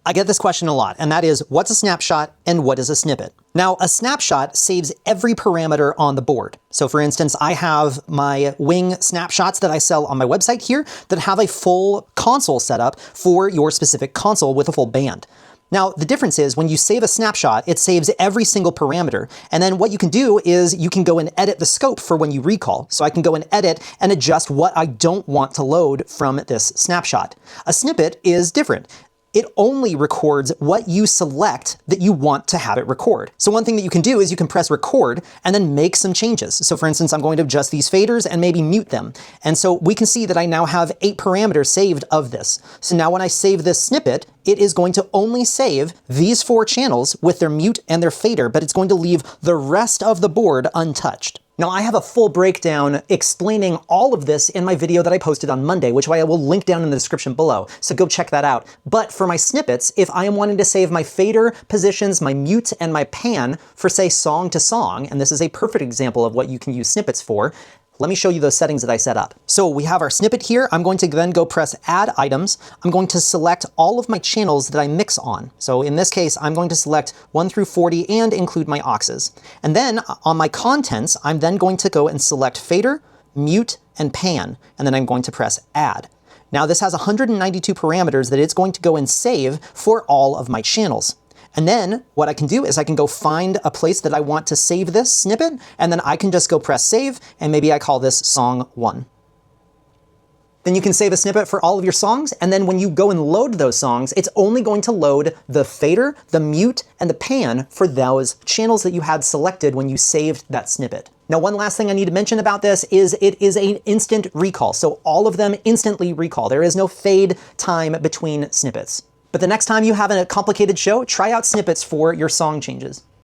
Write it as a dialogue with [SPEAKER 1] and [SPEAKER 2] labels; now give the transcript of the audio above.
[SPEAKER 1] I get this question a lot, and that is, what's a snapshot and what is a snippet? Now, a snapshot saves every parameter on the board. So for instance, I have my Wing snapshots that I sell on my website here that have a full console setup for your specific console with a full band. Now, the difference is when you save a snapshot, it saves every single parameter. And then what you can do is you can go and edit the scope for when you recall. So I can go and edit and adjust what I don't want to load from this snapshot. A snippet is different. It only records what you select that you want to have it record. So one thing that you can do is you can press record and then make some changes. So for instance, I'm going to adjust these faders and maybe mute them. And so we can see that I now have 8 parameters saved of this. So now when I save this snippet, it is going to only save these 4 channels with their mute and their fader, but it's going to leave the rest of the board untouched. Now, I have a full breakdown explaining all of this in my video that I posted on Monday, which I will link down in the description below, so go check that out. But for my snippets, if I am wanting to save my fader positions, my mute, and my pan for, say, song to song, and this is a perfect example of what you can use snippets for, let me show you those settings that I set up. So we have our snippet here. I'm going to then go press Add Items. I'm going to select all of my channels that I mix on. So in this case, I'm going to select 1 through 40 and include my AUXes. And then on my contents, I'm then going to go and select fader, mute, and pan. And then I'm going to press Add. Now this has 192 parameters that it's going to go and save for all of my channels. And then what I can do is I can go find a place that I want to save this snippet, and then I can just go press save, and maybe I call this song 1. Then you can save a snippet for all of your songs, and then when you go and load those songs, it's only going to load the fader, the mute, and the pan for those channels that you had selected when you saved that snippet. Now, one last thing I need to mention about this is it is an instant recall, so all of them instantly recall. There is no fade time between snippets. But the next time you have a complicated show, try out snippets for your song changes.